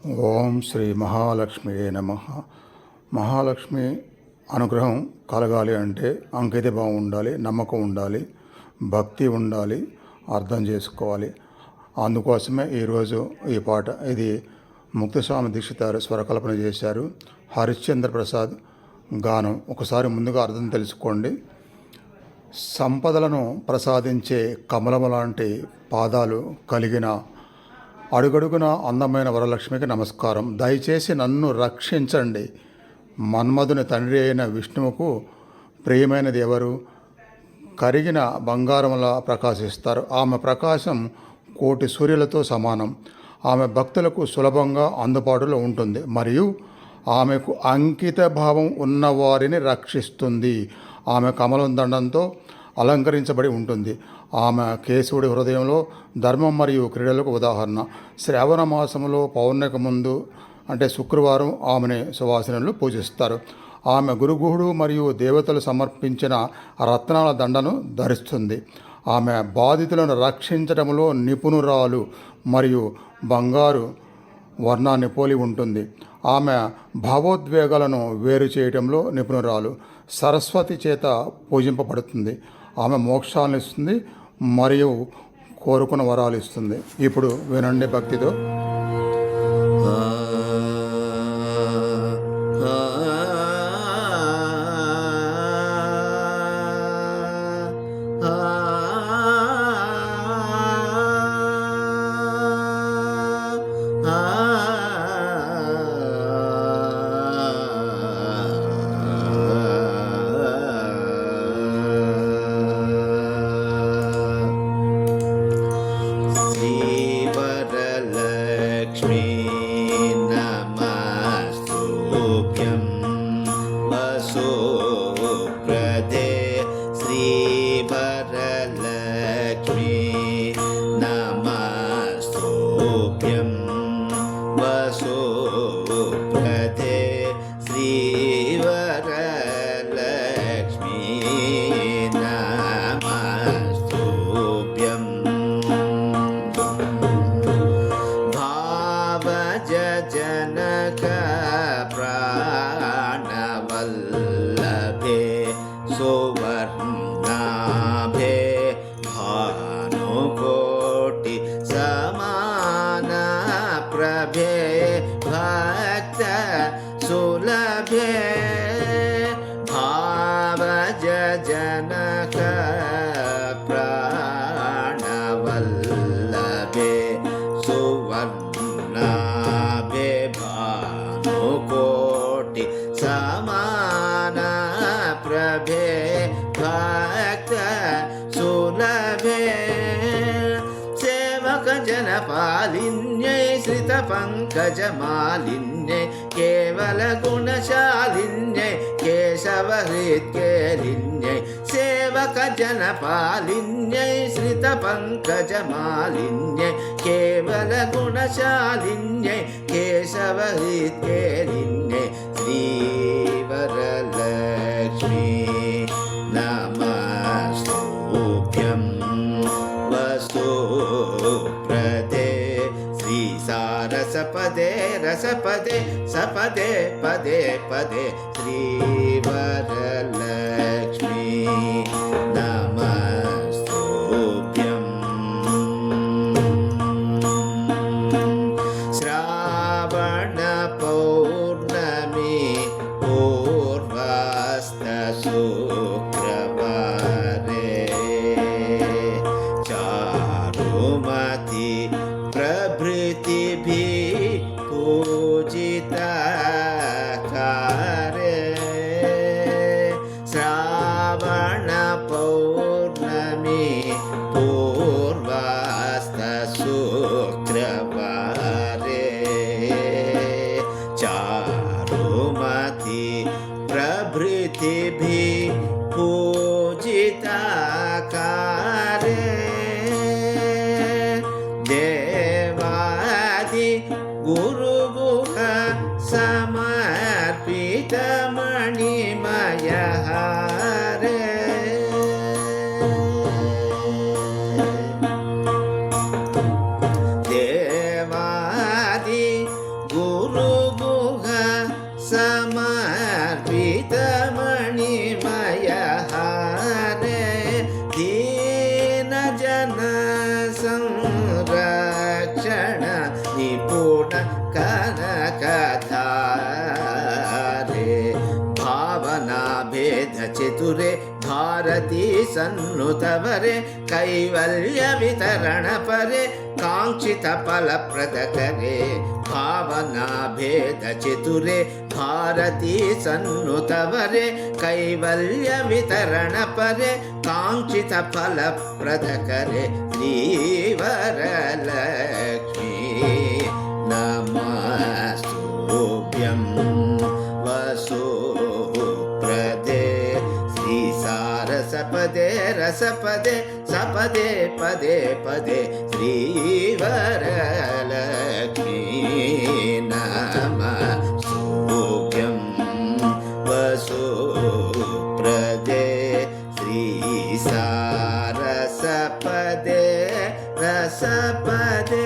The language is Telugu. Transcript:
ఓం శ్రీ మహాలక్ష్మి నమః. మహాలక్ష్మి అనుగ్రహం కలగాలి అంటే అంకిత భావం ఉండాలి, నమ్మకం ఉండాలి, భక్తి ఉండాలి, అర్థం చేసుకోవాలి. అందుకోసమే ఈరోజు ఈ పాట ఇది ముక్తస్వామి దీక్షితారు స్వరకల్పన చేశారు. హరిశ్చంద్ర ప్రసాద్ గానం. ఒకసారి ముందుగా అర్థం తెలుసుకోండి. సంపదలను ప్రసాదించే కమలము లాంటి పాదాలు కలిగిన అడుగడుగున అందమైన వరలక్ష్మికి నమస్కారం. దయచేసి నన్ను రక్షించండి. మన్మధుని తండ్రి అయిన విష్ణువుకు ప్రియమైనది ఎవరు? కరిగిన బంగారంలా ప్రకాశిస్తారు. ఆమె ప్రకాశం కోటి సూర్యులతో సమానం. ఆమె భక్తులకు సులభంగా అందుబాటులో ఉంటుంది మరియు ఆమెకు అంకిత భావం ఉన్నవారిని రక్షిస్తుంది. ఆమె కమలం దండంతో అలంకరించబడి ఉంటుంది. ఆమె కేశవుడి హృదయంలో ధర్మం మరియు క్రీడలకు ఉదాహరణ. శ్రావణ మాసంలో పౌర్ణమికి ముందు అంటే శుక్రవారం ఆమెని సువాసినులు పూజిస్తారు. ఆమె గురుగుహుడు మరియు దేవతలు సమర్పించిన రత్నాల దండను ధరిస్తుంది. ఆమె బాధితులను రక్షించడంలో నిపుణురాలు మరియు బంగారు వర్ణాన్ని పోలి ఉంటుంది. ఆమె భావోద్వేగాలను వేరు చేయడంలో నిపుణురాలు. సరస్వతి చేత పూజింపబడుతుంది. ఆమె మోక్షాలను ఇస్తుంది మరియు కోరుకున్న వరాలు ఇస్తుంది. ఇప్పుడు వినండి భక్తితో. सुवर्णाभे भानुकोटि समान प्रभे भक्त सुलभे भावज जनक प्राणवल्लभे सुवर्णाभे भानुकोटि समान प्रभे भक्त सुलभे सेवक जन पालिन्यै श्रित पंकज मालिन्यै केवल गुणशालिन्यै केशव हृत्केलिन्यै सेवक जन पालिन्यै श्रित पंकज मालिन्यै केवल गुणशालिन्यै केशव हृत्केलिन्यै श्रीवरलक्ष्मी नमस्तुभ्यं वस्तुप्रदे श्रीसारसपदे रसपदे सपदे पदे पदे श्रीवरलक्ष्मी नमस्तुभ्यं श्रावण पौर्णमी पूर्वास्त शुक्रवारे चारुमती प्रभृतिभिः पूजिता कारे श्रावण पौर्णमी पूर्वास्त शुक्रवारे चारुमती प्रभृतिभिः पूजिता कारे देवादि गुरुगुह समर्पित मणिमय हारे देवादि कनकधारे भावना भेद चतुरे भारती सन्नुतवरे कैवल्य वितरण परे कांक्षित फल प्रद करे भावना भेद चतुरे भारती सन्नुतवरे कैवल्य वितरण परे कांक्षित फल प्रद करे श्रीवरलक्ष्मी नमस्तुभ्यं वसुप्रदे श्रीसारसपदे रसपदे सपदे पदे पदे श्रीवरलक्ष्मी नमस्तुभ्यं वसुप्रदे श्रीसारसपदे रसपदे